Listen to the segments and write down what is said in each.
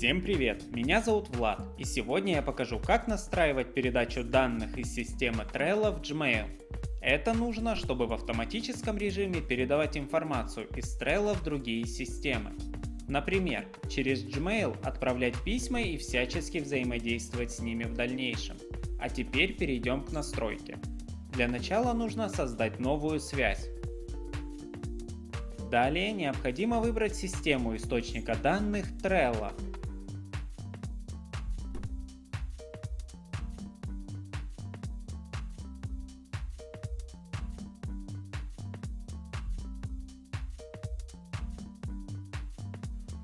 Всем привет! Меня зовут Влад, и сегодня я покажу, как настраивать передачу данных из системы Trello в Gmail. Это нужно, чтобы в автоматическом режиме передавать информацию из Trello в другие системы. Например, через Gmail отправлять письма и всячески взаимодействовать с ними в дальнейшем. А теперь перейдем к настройке. Для начала нужно создать новую связь. Далее необходимо выбрать систему источника данных Trello.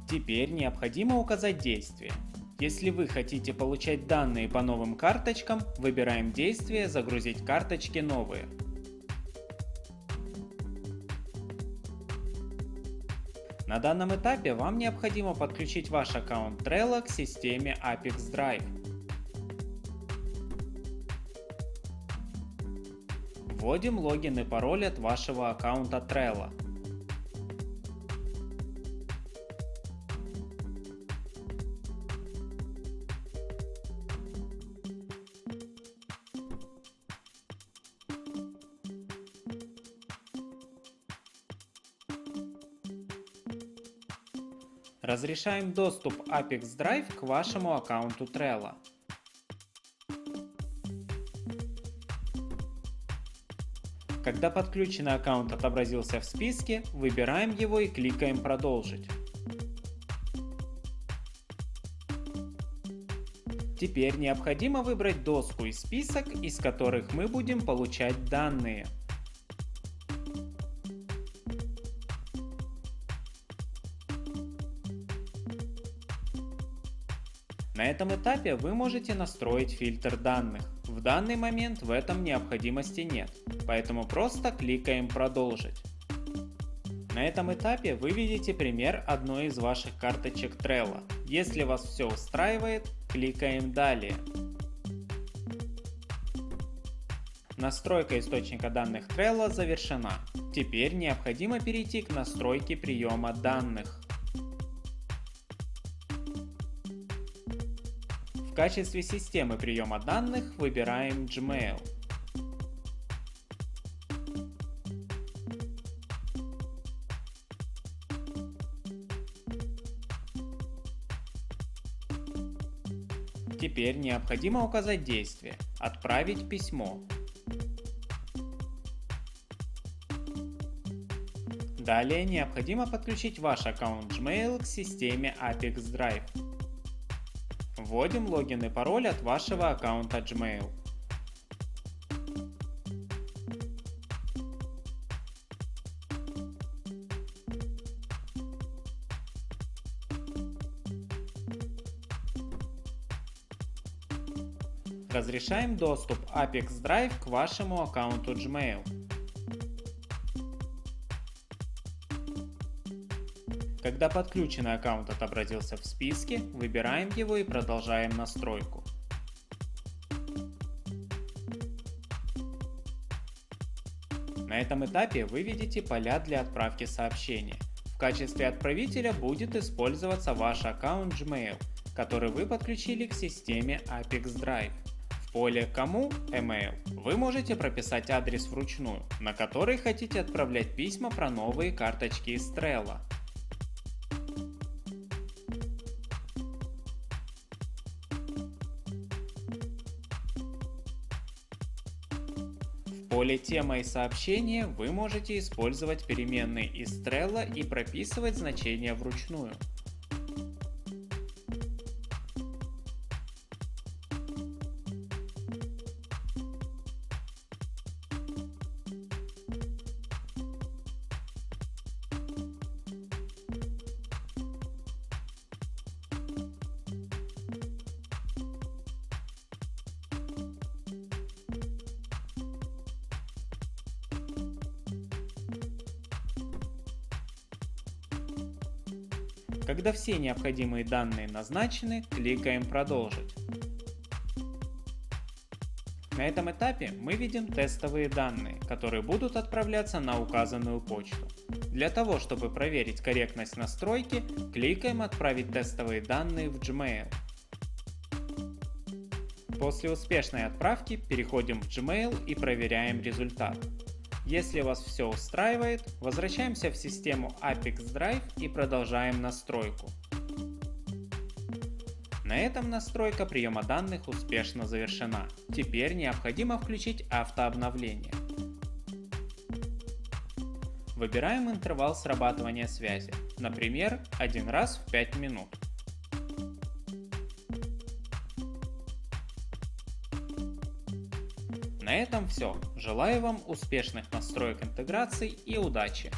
Теперь необходимо указать действие. Если вы хотите получать данные по новым карточкам, выбираем действие «Загрузить карточки новые». На данном этапе вам необходимо подключить ваш аккаунт Trello к системе Apex Drive. Вводим логин и пароль от вашего аккаунта Trello. Разрешаем доступ Apex Drive к вашему аккаунту Trello. Когда подключенный аккаунт отобразился в списке, выбираем его и кликаем «Продолжить». Теперь необходимо выбрать доску и список, из которых мы будем получать данные. На этом этапе вы можете настроить фильтр данных. В данный момент в этом необходимости нет, поэтому просто кликаем «Продолжить». На этом этапе вы видите пример одной из ваших карточек Trello. Если вас все устраивает, кликаем «Далее». Настройка источника данных Trello завершена. Теперь необходимо перейти к настройке приема данных. В качестве системы приема данных выбираем Gmail. Теперь необходимо указать действие «Отправить письмо». Далее необходимо подключить ваш аккаунт Gmail к системе Apex Drive. Вводим логин и пароль от вашего аккаунта Gmail. Разрешаем доступ Apex Drive к вашему аккаунту Gmail. Когда подключенный аккаунт отобразился в списке, выбираем его и продолжаем настройку. На этом этапе вы видите поля для отправки сообщения. В качестве отправителя будет использоваться ваш аккаунт Gmail, который вы подключили к системе Apex Drive. В поле «Кому» email вы можете прописать адрес вручную, на который хотите отправлять письма про новые карточки из Trello. В поле «Тема и сообщения» вы можете использовать переменные из Trello и прописывать значения вручную. Когда все необходимые данные назначены, кликаем «Продолжить». На этом этапе мы видим тестовые данные, которые будут отправляться на указанную почту. Для того, чтобы проверить корректность настройки, кликаем «Отправить тестовые данные в Gmail». После успешной отправки переходим в Gmail и проверяем результат. Если вас все устраивает, возвращаемся в систему Apex Drive и продолжаем настройку. На этом настройка приема данных успешно завершена. Теперь необходимо включить автообновление. Выбираем интервал срабатывания связи, например, 1 раз в 5 минут. На этом все. Желаю вам успешных настроек интеграций и удачи!